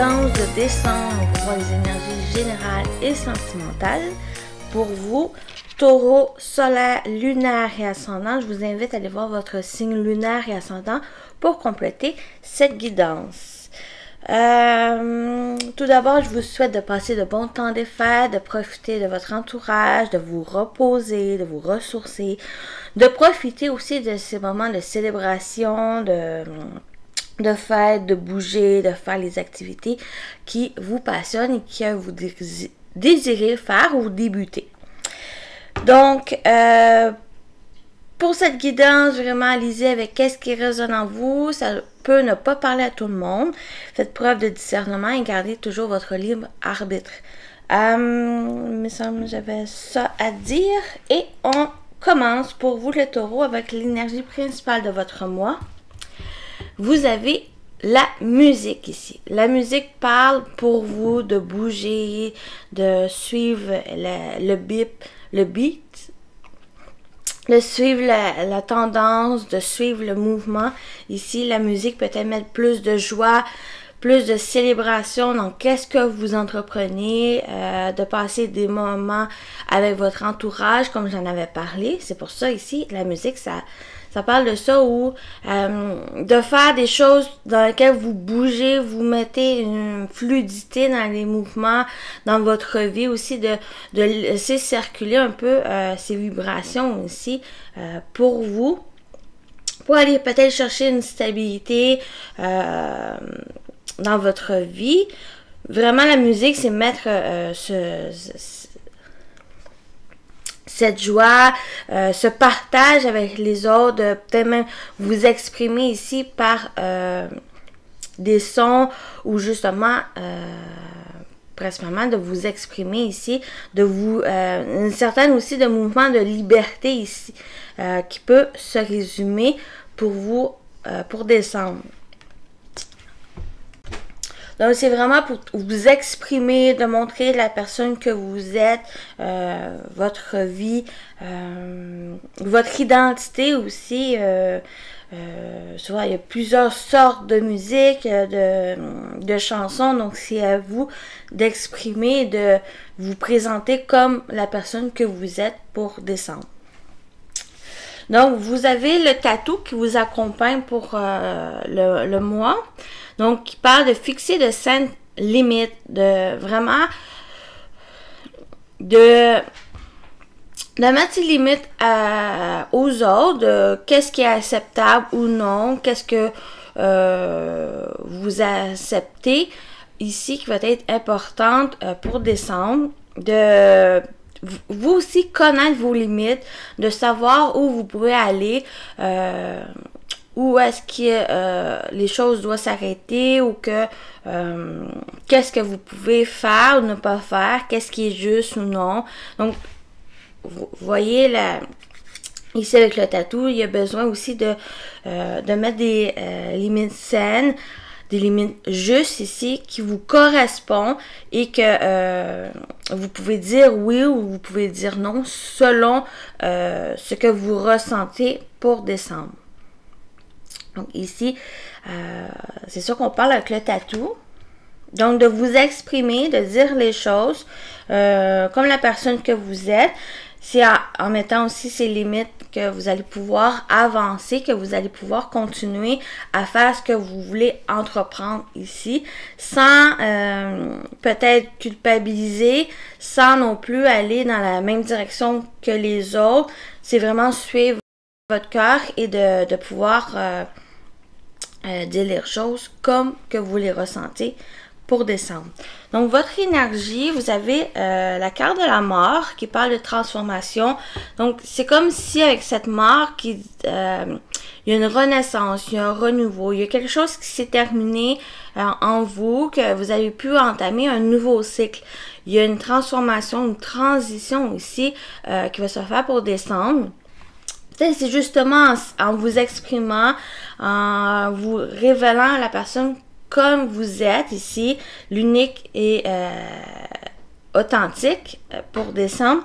guidance de décembre pour les énergies générales et sentimentales. Pour vous, Taureau, solaire, lunaire et ascendant, je vous invite à aller voir votre signe lunaire et ascendant pour compléter cette guidance. Tout d'abord, je vous souhaite de passer de bons temps des fêtes, de profiter de votre entourage, de vous reposer, de vous ressourcer, de profiter aussi de ces moments de célébration, de fête, de bouger, de faire les activités qui vous passionnent et que vous désirez faire ou débuter. Donc, pour cette guidance, vraiment, allez-y avec qu'est-ce qui résonne en vous. Ça peut ne pas parler à tout le monde. Faites preuve de discernement et gardez toujours votre libre arbitre. Il me semble que j'avais ça à dire. Et on commence pour vous, le taureau, avec l'énergie principale de votre mois. Vous avez la musique ici. La musique parle pour vous de bouger, de suivre le beat, de suivre la tendance, de suivre le mouvement. Ici, la musique peut-être mettre plus de joie, plus de célébration dans qu'est-ce que vous entreprenez, de passer des moments avec votre entourage, comme j'en avais parlé. C'est pour ça ici, la musique, ça parle de ça, ou de faire des choses dans lesquelles vous bougez, vous mettez une fluidité dans les mouvements, dans votre vie aussi, de laisser circuler un peu ces vibrations aussi pour vous, pour aller peut-être chercher une stabilité dans votre vie. Vraiment, la musique, c'est mettre cette joie, ce partage avec les autres, peut-être même vous exprimer ici par des sons ou justement principalement de vous exprimer ici, de vous une certaine aussi de mouvement de liberté ici qui peut se résumer pour vous pour décembre. Donc, c'est vraiment pour vous exprimer, de montrer la personne que vous êtes, votre vie, votre identité aussi. Souvent, il y a plusieurs sortes de musique, de chansons. Donc, c'est à vous d'exprimer, de vous présenter comme la personne que vous êtes pour décembre. Donc, vous avez le tatou qui vous accompagne pour le mois. Donc, qui parle de fixer de saines limites, de vraiment de mettre des limites aux autres, de qu'est-ce qui est acceptable ou non, qu'est-ce que vous acceptez ici qui va être importante pour décembre, de vous aussi connaître vos limites, de savoir où vous pouvez aller, où est-ce que les choses doivent s'arrêter, ou que qu'est-ce que vous pouvez faire ou ne pas faire, qu'est-ce qui est juste ou non. Donc, vous voyez ici avec le tatou, il y a besoin aussi de mettre des limites saines, des limites justes ici qui vous correspondent et que vous pouvez dire oui ou vous pouvez dire non selon ce que vous ressentez pour décembre. Donc ici, c'est sûr qu'on parle avec le tatou. Donc de vous exprimer, de dire les choses comme la personne que vous êtes. C'est en mettant aussi ces limites que vous allez pouvoir avancer, que vous allez pouvoir continuer à faire ce que vous voulez entreprendre ici, sans peut-être culpabiliser, sans non plus aller dans la même direction que les autres. C'est vraiment suivre votre cœur et de pouvoir dire les choses comme que vous les ressentez pour décembre. Donc, votre énergie, vous avez la carte de la mort qui parle de transformation. Donc, c'est comme si avec cette mort, il y a une renaissance, il y a un renouveau, il y a quelque chose qui s'est terminé en vous, que vous avez pu entamer un nouveau cycle. Il y a une transformation, une transition ici qui va se faire pour décembre. C'est justement en vous exprimant, en vous révélant à la personne comme vous êtes ici, l'unique et authentique pour décembre.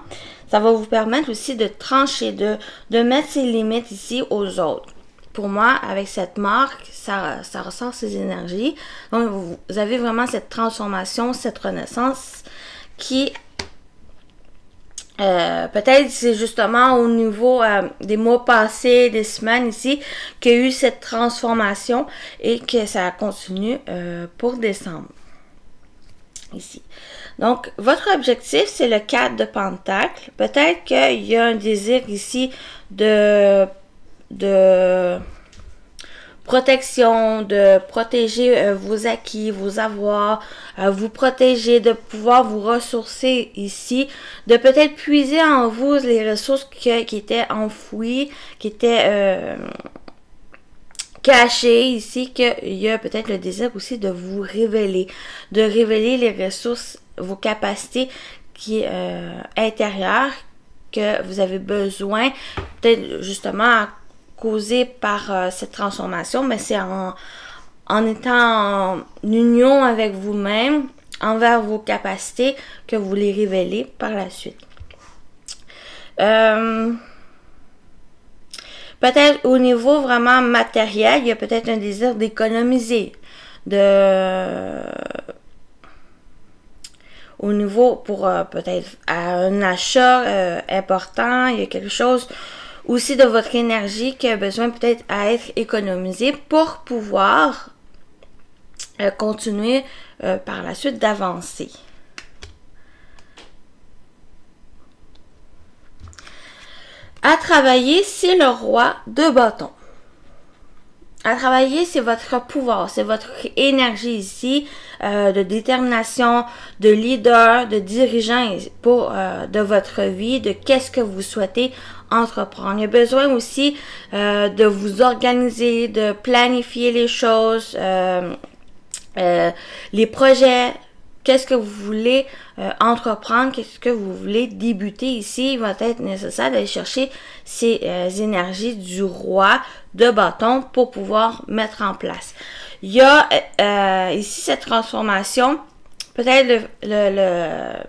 Ça va vous permettre aussi de trancher, de mettre ses limites ici aux autres. pour moi, avec cette marque, ça ressort ces énergies. Donc, vous avez vraiment cette transformation, cette renaissance qui, peut-être c'est justement au niveau des mois passés, des semaines ici, qu'il y a eu cette transformation et que ça continue pour décembre. Ici. Donc, votre objectif, c'est le 4 de Pentacle. Peut-être qu'il y a un désir ici de protection, de protéger vos acquis, vos avoirs, vous protéger, de pouvoir vous ressourcer ici, de peut-être puiser en vous les ressources qui étaient enfouies, qui étaient cachées ici, qu'il y a peut-être le désir aussi de vous révéler, de révéler les ressources, vos capacités qui intérieures que vous avez besoin, peut-être justement causé par cette transformation, mais c'est en étant en union avec vous-même, envers vos capacités, que vous les révélez par la suite. Peut-être au niveau vraiment matériel, il y a peut-être un désir d'économiser, au niveau pour peut-être un achat important, il y a quelque chose aussi de votre énergie qui a besoin peut-être à être économisé pour pouvoir continuer par la suite d'avancer. À travailler, c'est le roi de bâton. À travailler, c'est votre pouvoir, c'est votre énergie ici, de détermination, de leader, de dirigeant pour de votre vie, de qu'est-ce que vous souhaitez entreprendre. Il y a besoin aussi de vous organiser, de planifier les choses, les projets. Qu'est-ce que vous voulez entreprendre, qu'est-ce que vous voulez débuter ici. Il va être nécessaire d'aller chercher ces énergies du roi de bâton pour pouvoir mettre en place. Il y a ici cette transformation, peut-être le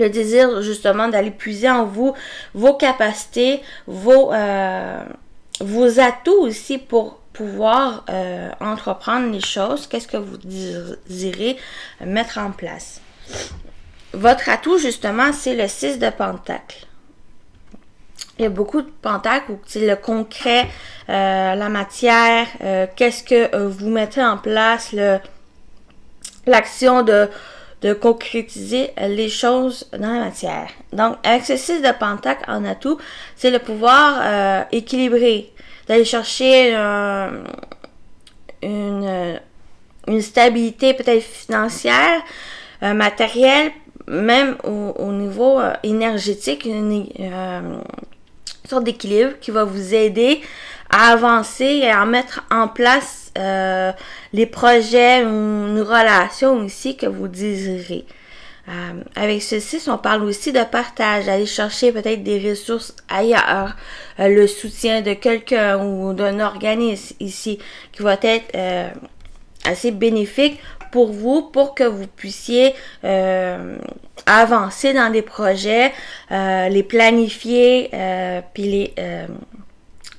désir justement d'aller puiser en vous vos capacités, vos atouts aussi pour pouvoir entreprendre les choses. Qu'est-ce que vous désirez mettre en place? Votre atout, justement, c'est le 6 de Pentacle. Il y a beaucoup de pentacles où c'est le concret, la matière, qu'est-ce que vous mettez en place, l'action de concrétiser les choses dans la matière. Donc, avec ce 6 de Pentacle en atout, c'est le pouvoir équilibré, d'aller chercher une stabilité peut-être financière, matérielle, même au niveau énergétique, une sorte d'équilibre qui va vous aider à avancer et à mettre en place les projets ou une relation ici que vous désirez. Avec ceci, on parle aussi de partage, aller chercher peut-être des ressources ailleurs, le soutien de quelqu'un ou d'un organisme ici qui va être assez bénéfique pour vous, pour que vous puissiez avancer dans des projets, les planifier, puis les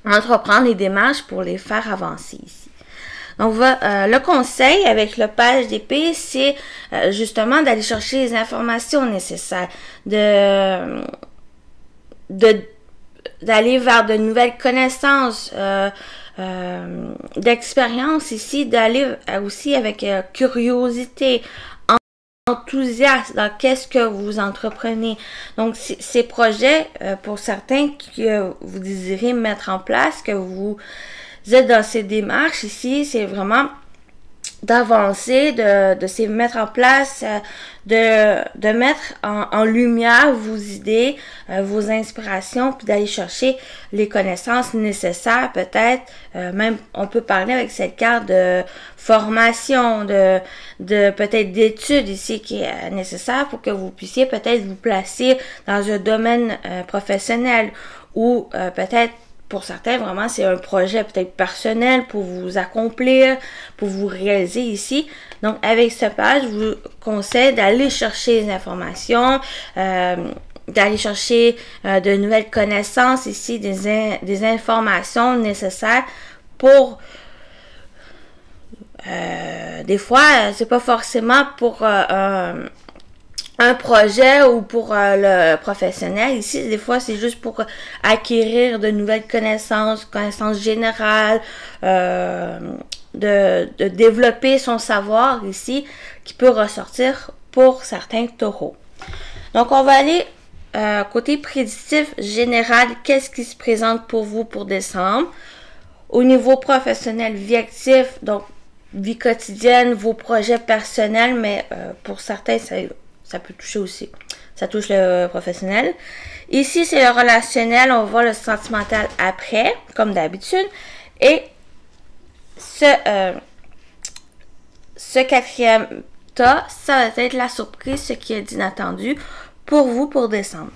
entreprendre les démarches pour les faire avancer ici. Donc, le conseil avec le page d'épée, c'est justement d'aller chercher les informations nécessaires, d'aller vers de nouvelles connaissances, d'expérience ici, d'aller aussi avec curiosité, enthousiasme dans qu'est-ce que vous entreprenez. Donc, ces projets, pour certains que vous désirez mettre en place, que vous êtes dans ces démarches ici, c'est vraiment d'avancer, de se mettre en place, de mettre en lumière vos idées, vos inspirations, puis d'aller chercher les connaissances nécessaires, peut-être, même on peut parler avec cette carte de formation, de peut-être d'études ici qui est nécessaire pour que vous puissiez peut-être vous placer dans un domaine professionnel ou peut-être pour certains, vraiment, c'est un projet peut-être personnel pour vous accomplir, pour vous réaliser ici. Donc, avec ce page, je vous conseille d'aller chercher les informations, d'aller chercher de nouvelles connaissances ici, des informations nécessaires pour... des fois, c'est pas forcément pour un projet ou pour le professionnel. Ici, des fois, c'est juste pour acquérir de nouvelles connaissances générales, de développer son savoir ici, qui peut ressortir pour certains taureaux. Donc, on va aller côté prédictif général. Qu'est-ce qui se présente pour vous pour décembre? Au niveau professionnel, vie active, donc vie quotidienne, vos projets personnels, mais pour certains, ça peut toucher aussi. Ça touche le professionnel. Ici, c'est le relationnel. On voit le sentimental après, comme d'habitude. Et ce quatrième tas, ça va être la surprise, ce qui est inattendu pour vous pour décembre.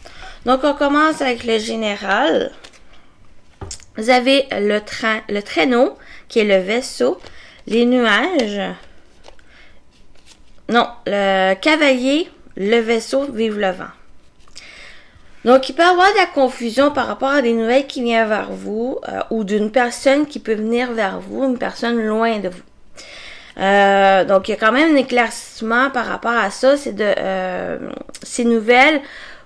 Donc, on commence avec le général. Vous avez le traîneau, qui est le vaisseau, les nuages. Non, le cavalier, le vaisseau, vive le vent. Donc, il peut y avoir de la confusion par rapport à des nouvelles qui viennent vers vous ou d'une personne qui peut venir vers vous, une personne loin de vous. Donc, il y a quand même un éclaircissement par rapport à ça. Ces nouvelles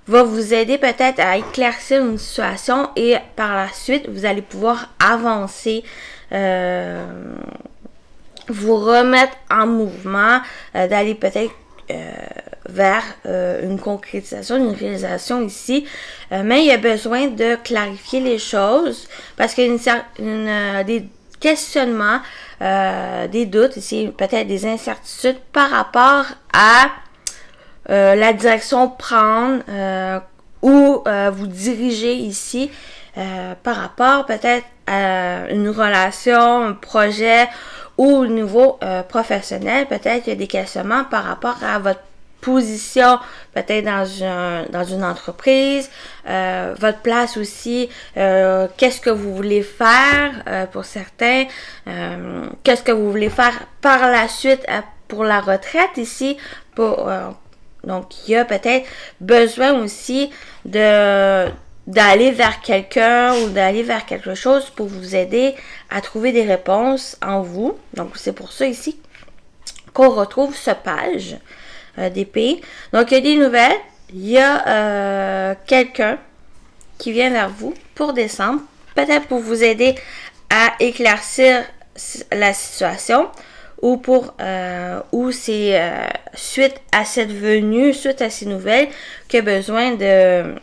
vont vous aider peut-être à éclaircir une situation et par la suite, vous allez pouvoir avancer, vous remettre en mouvement, d'aller peut-être vers une concrétisation, une réalisation ici. Mais il y a besoin de clarifier les choses parce qu'il y a des questionnements, des doutes ici, peut-être des incertitudes par rapport à la direction prendre ou vous diriger ici par rapport peut-être à une relation, un projet ou au niveau professionnel, peut-être qu'il y a des questionnements par rapport à votre position, peut-être dans une entreprise, votre place aussi, qu'est-ce que vous voulez faire pour certains, qu'est-ce que vous voulez faire par la suite pour la retraite ici, donc il y a peut-être besoin aussi d'aller vers quelqu'un ou d'aller vers quelque chose pour vous aider à trouver des réponses en vous. Donc, c'est pour ça ici qu'on retrouve ce page d'épée. Donc, il y a des nouvelles. Il y a quelqu'un qui vient vers vous pour décembre, peut-être pour vous aider à éclaircir la situation ou c'est suite à cette venue, suite à ces nouvelles, qu'il y a besoin de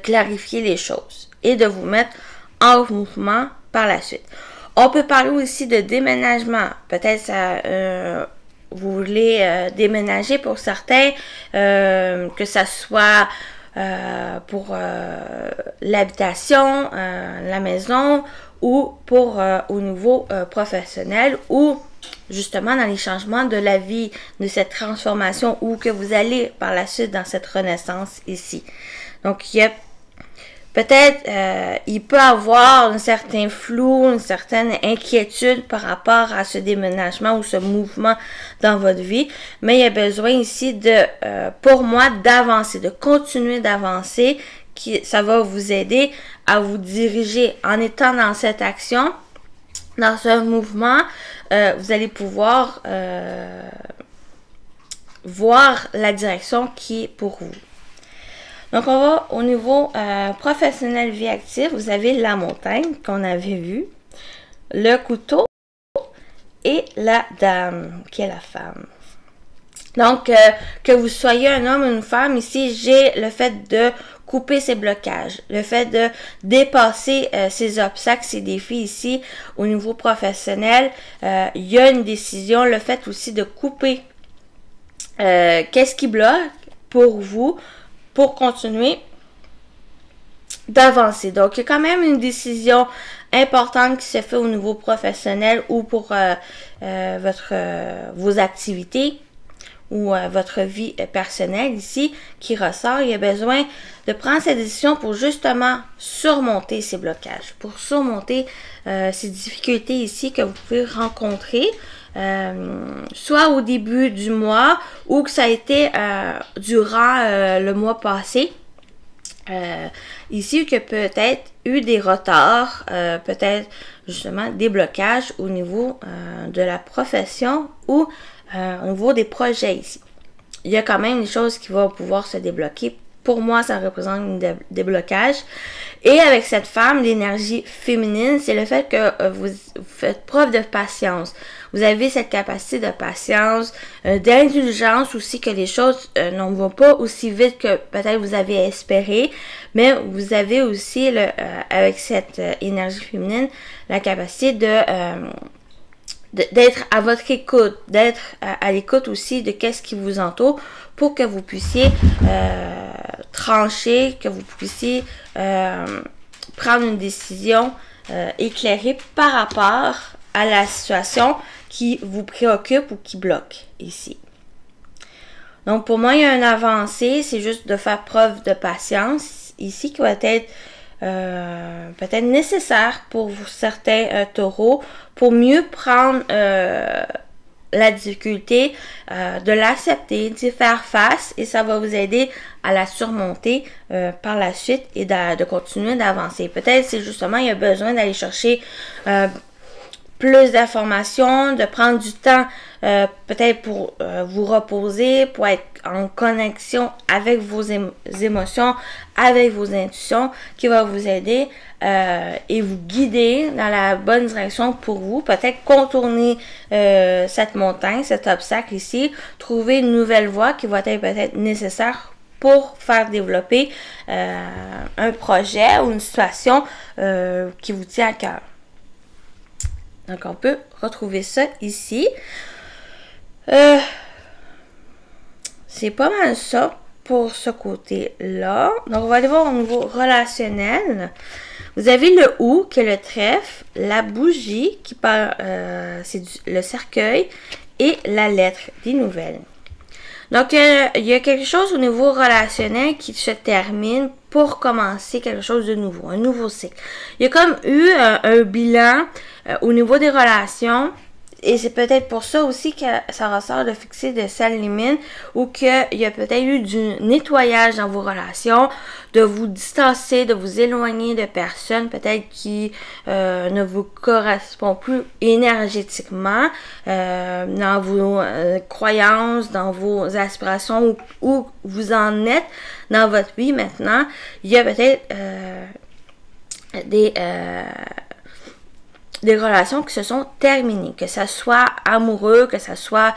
clarifier les choses et de vous mettre en mouvement par la suite. On peut parler aussi de déménagement. Peut-être vous voulez déménager pour certains, que ça soit pour l'habitation, la maison ou pour au niveau professionnel ou justement dans les changements de la vie, de cette transformation ou que vous allez par la suite dans cette renaissance ici. Donc, il y a peut-être, il peut avoir un certain flou, une certaine inquiétude par rapport à ce déménagement ou ce mouvement dans votre vie, mais il y a besoin ici pour moi, d'avancer, de continuer d'avancer, ça va vous aider à vous diriger en étant dans cette action, dans ce mouvement, vous allez pouvoir voir la direction qui est pour vous. Donc, on va au niveau professionnel vie active. Vous avez la montagne qu'on avait vue, le couteau et la dame qui est la femme. Donc, que vous soyez un homme ou une femme, ici, j'ai le fait de couper ces blocages, le fait de dépasser ces obstacles, ces défis ici au niveau professionnel. Il y a une décision, le fait aussi de couper qu'est-ce qui bloque pour vous pour continuer d'avancer. Donc, il y a quand même une décision importante qui se fait au niveau professionnel ou pour vos activités ou votre vie personnelle ici qui ressort. Il y a besoin de prendre cette décision pour justement surmonter ces blocages, pour surmonter ces difficultés ici que vous pouvez rencontrer soit au début du mois ou que ça a été durant le mois passé. Ici, que peut-être eu des retards, peut-être justement des blocages au niveau de la profession ou au niveau des projets ici. Il y a quand même des choses qui vont pouvoir se débloquer. Pour moi, ça représente un déblocage. Et avec cette femme, l'énergie féminine, c'est le fait que vous faites preuve de patience. Vous avez cette capacité de patience, d'indulgence aussi, que les choses ne vont pas aussi vite que peut-être vous avez espéré. Mais vous avez aussi, avec cette énergie féminine, la capacité d'être à votre écoute, d'être à l'écoute aussi de qu'est-ce qui vous entoure pour que vous puissiez trancher, que vous puissiez prendre une décision éclairée par rapport à la situation qui vous préoccupe ou qui bloque ici. Donc pour moi, il y a une avancée, c'est juste de faire preuve de patience ici qui va être peut-être nécessaire pour certains taureaux pour mieux prendre la difficulté, de l'accepter, d'y faire face et ça va vous aider à la surmonter par la suite et de continuer d'avancer. Peut-être c'est justement il y a besoin d'aller chercher plus d'informations, de prendre du temps peut-être pour vous reposer, pour être en connexion avec vos émotions, avec vos intuitions, qui va vous aider et vous guider dans la bonne direction pour vous. Peut-être contourner cette montagne, cet obstacle ici, trouver une nouvelle voie qui va être peut-être nécessaire pour faire développer un projet ou une situation qui vous tient à cœur. Donc, on peut retrouver ça ici. C'est pas mal ça pour ce côté-là. Donc, on va aller voir au niveau relationnel. Vous avez le ou, qui est le trèfle, la bougie, qui parle, c'est le cercueil, et la lettre des nouvelles. Donc, il y a quelque chose au niveau relationnel qui se termine pour commencer quelque chose de nouveau, un nouveau cycle. Il y a comme eu un bilan au niveau des relations et c'est peut-être pour ça aussi que ça ressort de fixer de sales limites ou qu'il y a peut-être eu du nettoyage dans vos relations, de vous distancer, de vous éloigner de personnes peut-être qui ne vous correspondent plus énergétiquement dans vos croyances, dans vos aspirations où vous en êtes dans votre vie maintenant. Il y a peut-être des relations qui se sont terminées, que ça soit amoureux, que ça soit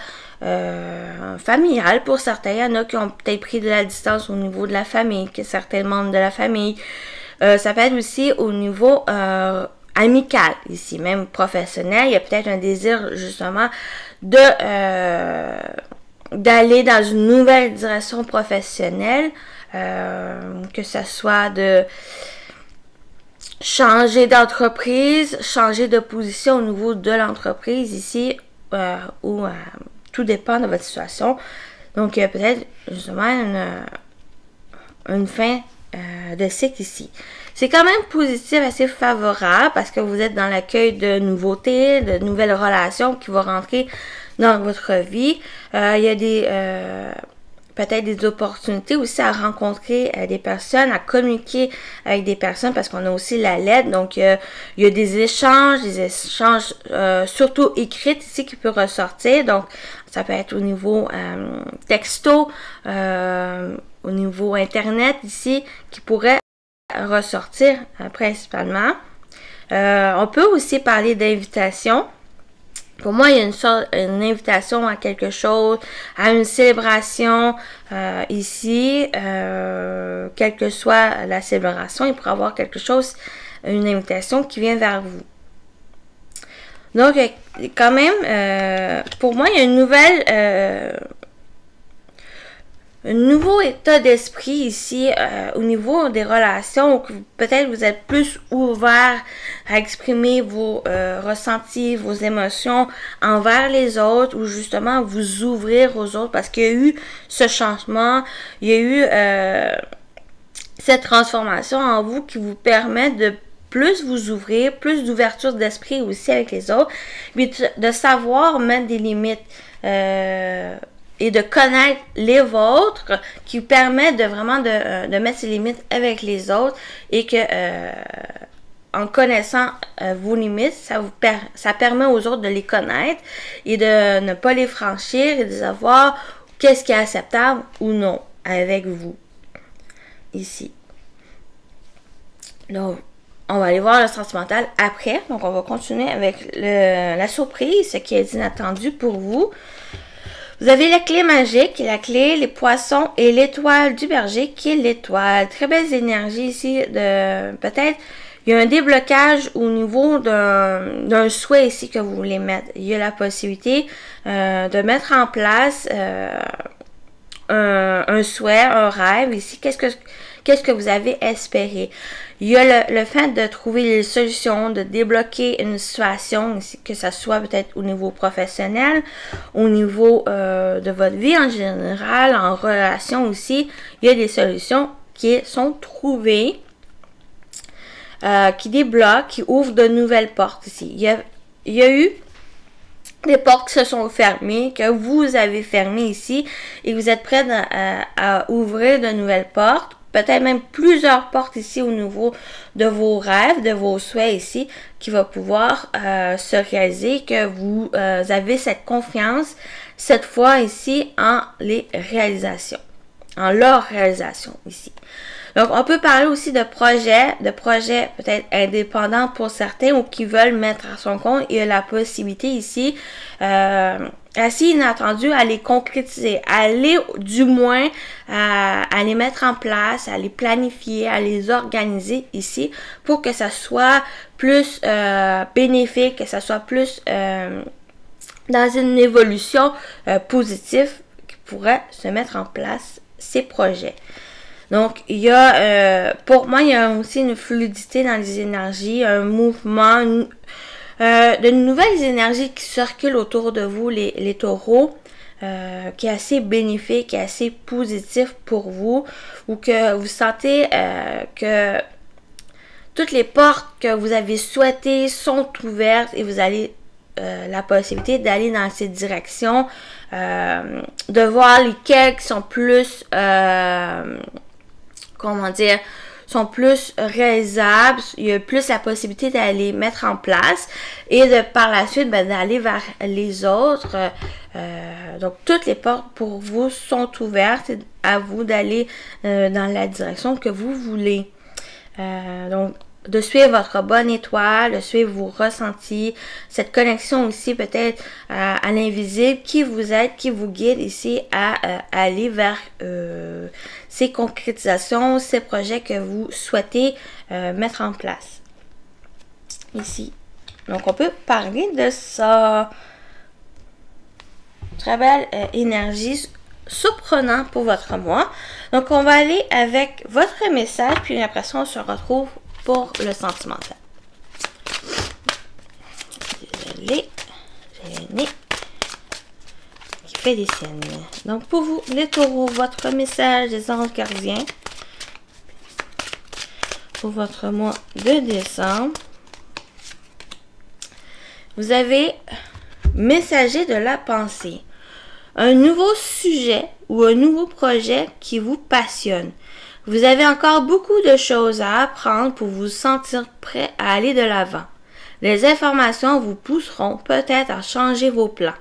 familial pour certains. Il y en a qui ont peut-être pris de la distance au niveau de la famille, que certains membres de la famille. Ça peut être aussi au niveau amical, ici, même professionnel. Il y a peut-être un désir justement d'aller dans une nouvelle direction professionnelle, que ça soit de changer d'entreprise, changer de position au niveau de l'entreprise ici, où tout dépend de votre situation. Donc, il y a peut-être justement une fin de cycle ici. C'est quand même positif, assez favorable, parce que vous êtes dans l'accueil de nouveautés, de nouvelles relations qui vont rentrer dans votre vie. Il y a peut-être des opportunités aussi à rencontrer des personnes, à communiquer avec des personnes parce qu'on a aussi la lettre. Donc, il y a des échanges surtout écrits ici qui peuvent ressortir. Donc, ça peut être au niveau texto, au niveau internet ici qui pourrait ressortir principalement. On peut aussi parler d'invitation. Pour moi, il y a une invitation à quelque chose, à une célébration ici, quelle que soit la célébration, il pourrait y avoir quelque chose, une invitation qui vient vers vous. Donc, quand même, pour moi, il y a un nouveau état d'esprit ici au niveau des relations où peut-être vous êtes plus ouvert à exprimer vos ressentis, vos émotions envers les autres ou justement vous ouvrir aux autres parce qu'il y a eu ce changement, il y a eu cette transformation en vous qui vous permet de plus vous ouvrir, plus d'ouverture d'esprit aussi avec les autres, puis de savoir mettre des limites et de connaître les vôtres qui permettent de vraiment de mettre ses limites avec les autres et que en connaissant vos limites, ça permet aux autres de les connaître et de ne pas les franchir et de savoir qu'est-ce qui est acceptable ou non avec vous. Ici. Donc, on va aller voir le sentimental après. Donc, on va continuer avec la surprise, ce qui est inattendu pour vous. Vous avez la clé magique, la clé, les poissons et l'étoile du berger qui est l'étoile. Très belles énergies ici de peut-être. Il y a un déblocage au niveau d'un souhait ici que vous voulez mettre. Il y a la possibilité de mettre en place un souhait, un rêve ici. Qu'est-ce que vous avez espéré? Il y a le fait de trouver les solutions, de débloquer une situation ici, que ce soit peut-être au niveau professionnel, au niveau de votre vie en général, en relation aussi. Il y a des solutions qui sont trouvées. Qui débloque, qui ouvre de nouvelles portes ici. Il y a eu des portes qui se sont fermées, que vous avez fermées ici, et vous êtes prêts à ouvrir de nouvelles portes, peut-être même plusieurs portes ici au niveau de vos rêves, de vos souhaits ici, qui va pouvoir se réaliser, que vous avez cette confiance, cette fois ici, en les réalisations, en leur réalisation ici. Donc, on peut parler aussi de projets peut-être indépendants pour certains ou qui veulent mettre à son compte. Il y a la possibilité ici, assez inattendue, à les concrétiser, à aller du moins à les mettre en place, à les planifier, à les organiser ici pour que ça soit plus bénéfique, que ça soit plus dans une évolution positive qui pourrait se mettre en place ces projets. Donc, il y a, pour moi, il y a aussi une fluidité dans les énergies, un mouvement, de nouvelles énergies qui circulent autour de vous, les taureaux, qui est assez bénéfique, qui est assez positif pour vous, ou que vous sentez que toutes les portes que vous avez souhaitées sont ouvertes et vous avez la possibilité d'aller dans cette direction, de voir lesquelles qui sont plus... comment dire, sont plus réalisables, il y a plus la possibilité d'aller mettre en place et de par la suite d'aller vers les autres. Donc toutes les portes pour vous sont ouvertes, à vous d'aller dans la direction que vous voulez. Donc de suivre votre bonne étoile, de suivre vos ressentis, cette connexion aussi peut-être à l'invisible qui vous aide, qui vous guide ici à aller vers ces concrétisations, ces projets que vous souhaitez mettre en place. Ici. Donc on peut parler de ça. Très belle énergie surprenante pour votre mois. Donc on va aller avec votre message, puis après ça on se retrouve pour le sentimental. Désolée, j'ai le nez qui fait des siennes. Donc pour vous, les taureaux, votre message des anges gardiens pour votre mois de décembre. Vous avez messager de la pensée. Un nouveau sujet ou un nouveau projet qui vous passionne. Vous avez encore beaucoup de choses à apprendre pour vous sentir prêt à aller de l'avant. Les informations vous pousseront peut-être à changer vos plans.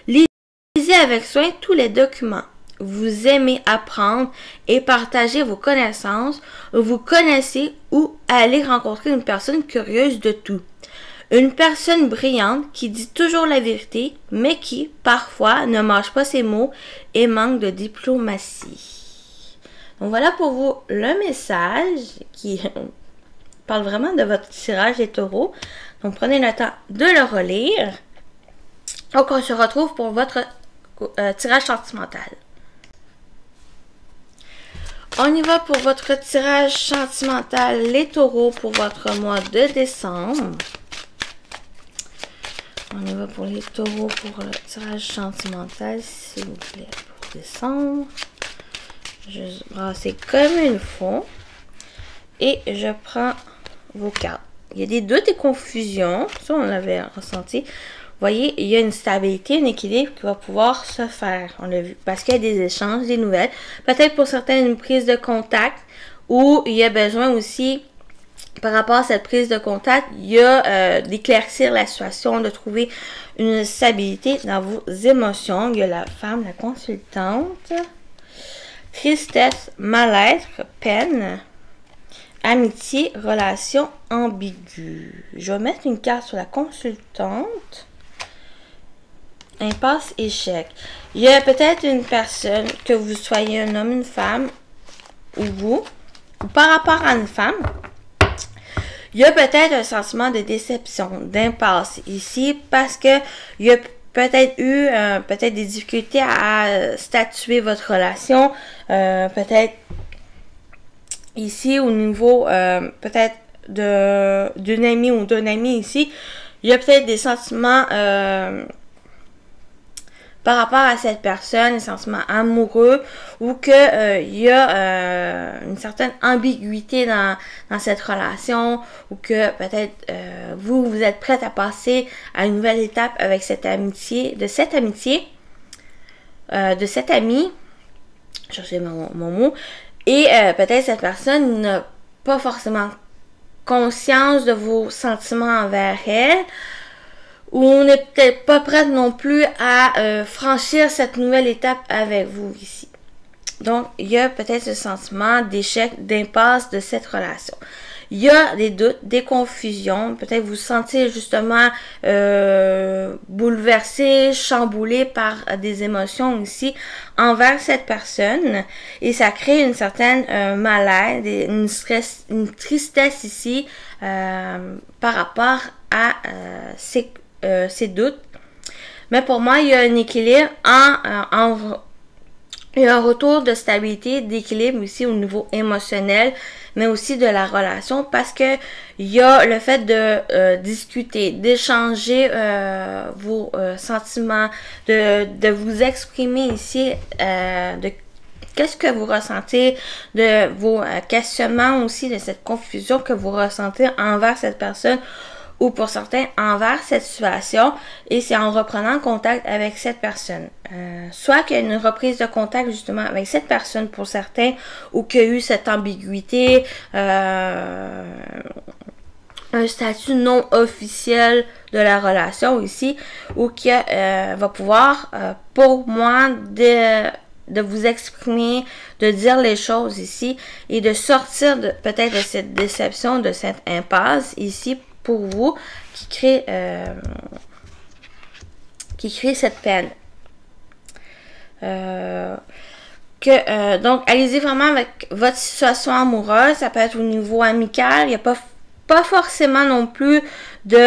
Lisez avec soin tous les documents. Vous aimez apprendre et partager vos connaissances. Vous connaissez ou allez rencontrer une personne curieuse de tout. Une personne brillante qui dit toujours la vérité, mais qui, parfois, ne mâche pas ses mots et manque de diplomatie. Donc voilà pour vous le message qui parle vraiment de votre tirage des taureaux. Donc prenez le temps de le relire. Donc on se retrouve pour votre tirage sentimental. On y va pour votre tirage sentimental, les taureaux, pour votre mois de décembre. On y va pour les taureaux pour le tirage sentimental, s'il vous plaît, pour décembre. Je vais brasser comme il faut. Et je prends vos cartes. Il y a des doutes et confusions. Ça, on l'avait ressenti. Vous voyez, il y a une stabilité, un équilibre qui va pouvoir se faire. On l'a vu. Parce qu'il y a des échanges, des nouvelles. Peut-être pour certains, une prise de contact. Ou il y a besoin aussi, par rapport à cette prise de contact, il y a d'éclaircir la situation, de trouver une stabilité dans vos émotions. Il y a la femme, la consultante. Tristesse, mal-être, peine. Amitié, relation ambiguë. Je vais mettre une carte sur la consultante. Impasse, échec. Il y a peut-être une personne, que vous soyez un homme, une femme, ou vous, ou par rapport à une femme, il y a peut-être un sentiment de déception, d'impasse ici, parce que il y a peut-être eu peut-être des difficultés à statuer votre relation, peut-être ici au niveau peut-être d'une amie ou d'un ami ici, il y a peut-être des sentiments par rapport à cette personne, des sentiments amoureux, ou que il y a une certaine ambiguïté dans cette relation, ou que peut-être vous êtes prête à passer à une nouvelle étape avec cette amitié, de cet ami, je cherchais mon mot, et peut-être cette personne n'a pas forcément conscience de vos sentiments envers elle, ou on n'est peut-être pas prête non plus à franchir cette nouvelle étape avec vous ici. Donc, il y a peut-être ce sentiment d'échec, d'impasse de cette relation. Il y a des doutes, des confusions. Peut-être vous sentez justement bouleversé, chamboulé par des émotions ici envers cette personne. Et ça crée une certaine malaise, une tristesse ici par rapport à ces doutes. Mais pour moi, il y a un équilibre il y a un retour de stabilité, d'équilibre aussi au niveau émotionnel, mais aussi de la relation, parce que il y a le fait de discuter, d'échanger vos sentiments, de vous exprimer ici, de qu'est-ce que vous ressentez, de vos questionnements aussi, de cette confusion que vous ressentez envers cette personne, ou pour certains envers cette situation, et c'est en reprenant contact avec cette personne. Soit qu'il y a une reprise de contact justement avec cette personne pour certains, ou qu'il y a eu cette ambiguïté, un statut non officiel de la relation ici, ou qui va pouvoir, pour moi, de vous exprimer, de dire les choses ici, et de sortir peut-être de cette déception, de cette impasse ici, pour vous, qui crée cette peine. Donc, allez-y vraiment avec votre situation amoureuse. Ça peut être au niveau amical. Il n'y a pas forcément non plus d'une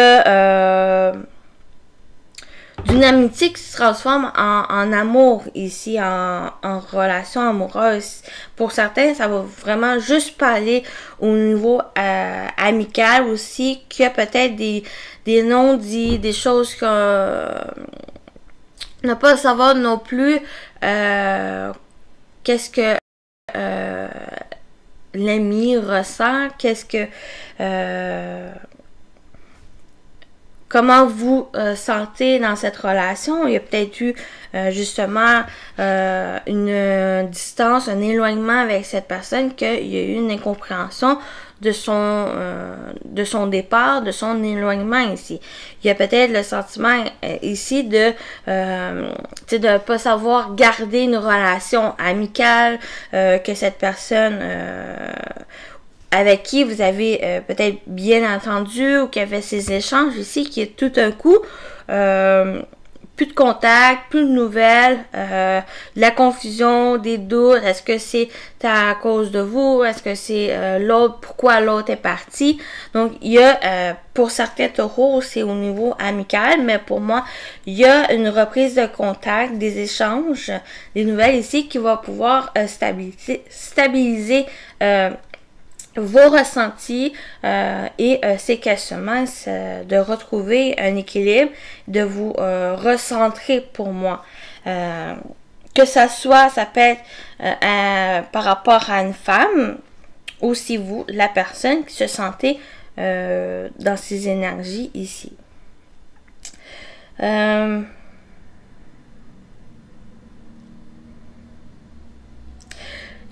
amitié qui se transforme en amour ici, en relation amoureuse. Pour certains, ça va vraiment juste pas aller au niveau amical aussi, qu'il y a peut-être des non-dits, des choses qu'on n'a pas à savoir non plus qu'est-ce que l'ami ressent, qu'est-ce que comment vous sentez dans cette relation. Il y a peut-être eu justement une distance, un éloignement avec cette personne, qu'il y a eu une incompréhension de son départ, de son éloignement ici. Il y a peut-être le sentiment ici de ne pas savoir garder une relation amicale, que cette personne avec qui vous avez peut-être bien entendu, ou qui avait ces échanges ici, qui est tout un coup plus de contact, plus de nouvelles, de la confusion, des doutes. Est-ce que c'est à cause de vous? Est-ce que c'est l'autre? Pourquoi l'autre est parti? Donc, il y a, pour certains taureaux, c'est au niveau amical, mais pour moi, il y a une reprise de contact, des échanges, des nouvelles ici qui va pouvoir stabiliser vos ressentis et ces questionnements, de retrouver un équilibre, de vous recentrer pour moi. Que ça peut être par rapport à une femme, ou si vous, la personne qui se sentait dans ces énergies ici.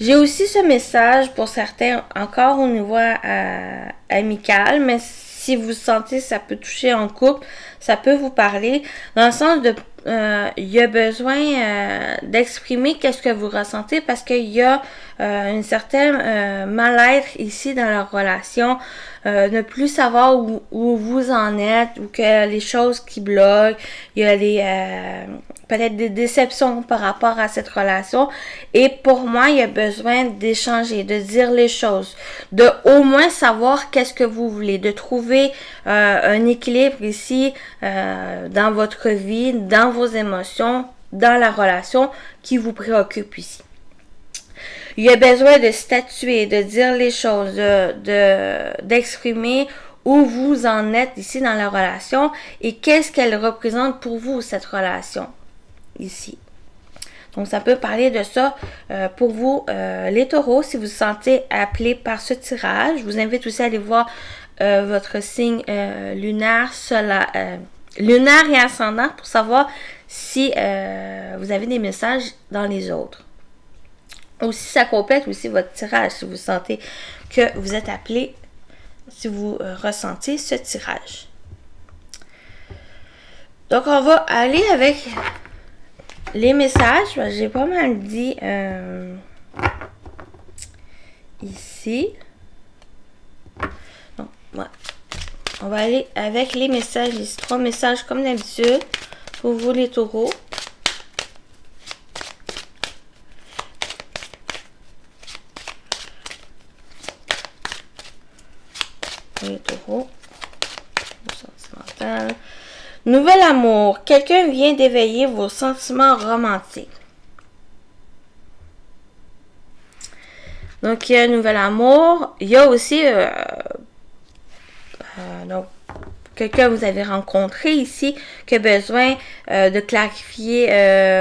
J'ai aussi ce message pour certains, encore au niveau amical, mais si vous sentez ça peut toucher en couple, ça peut vous parler, dans le sens de, il y a besoin d'exprimer qu'est-ce que vous ressentez, parce qu'il y a une certaine mal-être ici dans leur relation, ne plus savoir où vous en êtes, ou que les choses qui bloquent, il y a peut-être des déceptions par rapport à cette relation. Et pour moi, il y a besoin d'échanger, de dire les choses, de au moins savoir qu'est-ce que vous voulez, de trouver un équilibre ici dans votre vie, dans vos émotions, dans la relation qui vous préoccupe ici. Il y a besoin de statuer, de dire les choses, d'exprimer où vous en êtes ici dans la relation et qu'est-ce qu'elle représente pour vous, cette relation ici. Donc, ça peut parler de ça pour vous, les taureaux, si vous vous sentez appelé par ce tirage. Je vous invite aussi à aller voir votre signe lunaire, lunaire et ascendant pour savoir si vous avez des messages dans les autres. Aussi, ça complète aussi votre tirage si vous sentez que vous êtes appelé, si vous ressentez ce tirage. Donc, on va aller avec les messages. J'ai pas mal dit ici. Donc, ouais. On va aller avec les messages ici. 3 messages comme d'habitude pour vous les taureaux. Les taureaux. Sentimental. Nouvel amour. Quelqu'un vient d'éveiller vos sentiments romantiques. Donc, il y a un nouvel amour. Il y a aussi donc, quelqu'un que vous avez rencontré ici qui a besoin de clarifier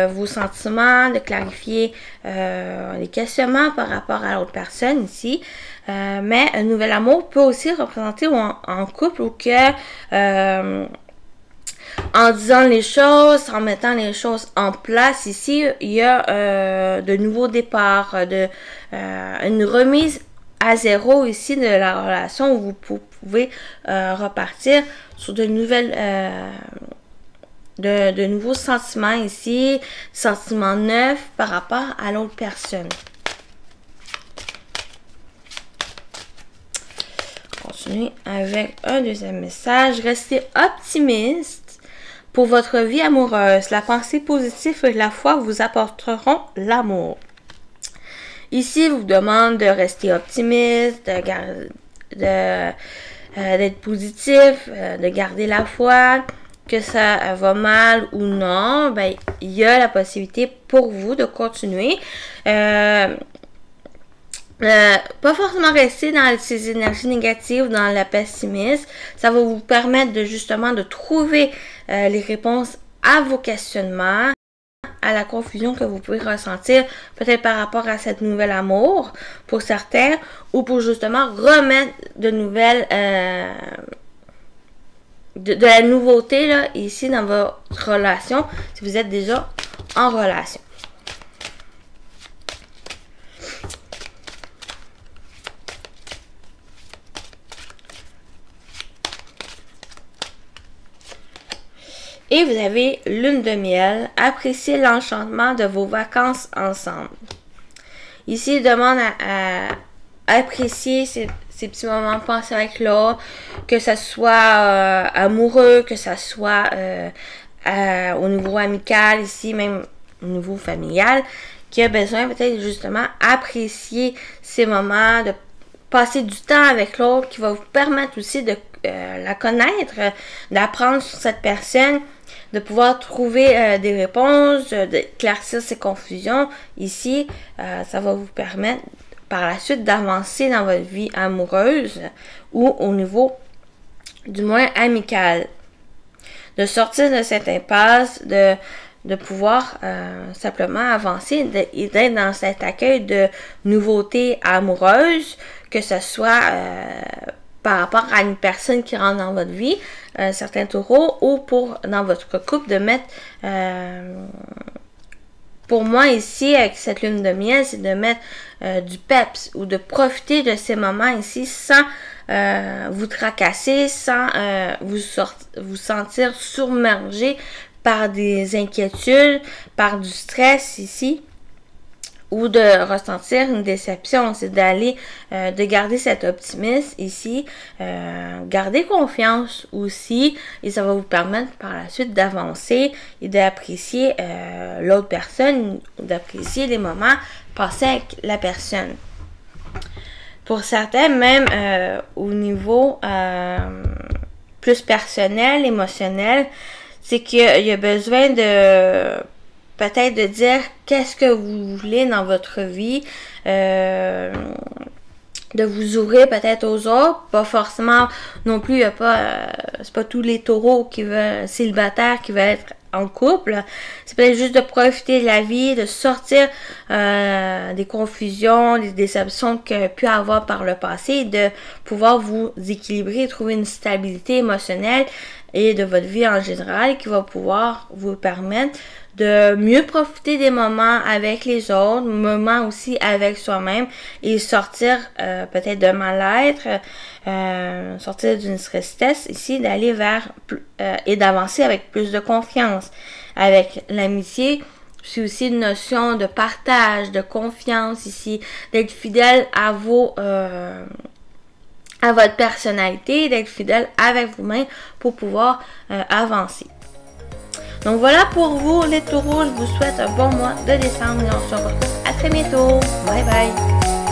vos sentiments, de clarifier les questionnements par rapport à l'autre personne ici. Mais un nouvel amour peut aussi représenter en couple ou que en disant les choses, en mettant les choses en place ici, il y a de nouveaux départs, une remise à zéro ici de la relation où vous pouvez repartir sur de nouvelles de nouveaux sentiments ici, sentiments neufs par rapport à l'autre personne. Continuez avec un deuxième message. Restez optimiste pour votre vie amoureuse. La pensée positive et la foi vous apporteront l'amour. Ici, je vous demande de rester optimiste, d'être positif, de garder la foi. Que ça va mal ou non, ben, il y a la possibilité pour vous de continuer. Pas forcément rester dans ces énergies négatives, dans la pessimisme. Ça va vous permettre de justement de trouver les réponses à vos questionnements, à la confusion que vous pouvez ressentir, peut-être par rapport à cette nouvelle amour pour certains, ou pour justement remettre de nouvelles de la nouveauté là, ici dans votre relation, si vous êtes déjà en relation. Et vous avez lune de miel. Appréciez l'enchantement de vos vacances ensemble. Ici, il demande à apprécier ces petits moments passés avec l'autre, que ça soit amoureux, que ça soit au niveau amical, ici, même au niveau familial, qui a besoin peut-être justement apprécier ces moments, de passer du temps avec l'autre, qui va vous permettre aussi de la connaître, d'apprendre sur cette personne, de pouvoir trouver des réponses, d'éclaircir ses confusions. Ici, ça va vous permettre par la suite d'avancer dans votre vie amoureuse ou au niveau du moins amical. De sortir de cette impasse, de pouvoir simplement avancer et d'être dans cet accueil de nouveautés amoureuses, que ce soit par rapport à une personne qui rentre dans votre vie, certains taureaux, ou pour dans votre couple de mettre, pour moi ici avec cette lune de miel, c'est de mettre du peps ou de profiter de ces moments ici sans vous tracasser, sans vous sentir submergé par des inquiétudes, par du stress ici, ou de ressentir une déception. C'est d'aller, de garder cet optimisme ici, garder confiance aussi, et ça va vous permettre par la suite d'avancer et d'apprécier l'autre personne, d'apprécier les moments passés avec la personne. Pour certains, même au niveau plus personnel, émotionnel, c'est qu'il y a besoin de peut-être de dire qu'est-ce que vous voulez dans votre vie, de vous ouvrir peut-être aux autres, pas forcément non plus, c'est pas tous les taureaux qui veulent célibataires qui veulent être en couple, c'est peut-être juste de profiter de la vie, de sortir des confusions, des déceptions qu'il y a pu avoir par le passé, et de pouvoir vous équilibrer, trouver une stabilité émotionnelle et de votre vie en général qui va pouvoir vous permettre de mieux profiter des moments avec les autres, moments aussi avec soi-même, et sortir peut-être de mal-être, sortir d'une tristesse ici, d'aller vers et d'avancer avec plus de confiance. Avec l'amitié, c'est aussi une notion de partage, de confiance ici, d'être fidèle à à votre personnalité, d'être fidèle avec vous-même pour pouvoir avancer. Donc voilà pour vous les taureaux, je vous souhaite un bon mois de décembre et on se retrouve à très bientôt. Bye bye!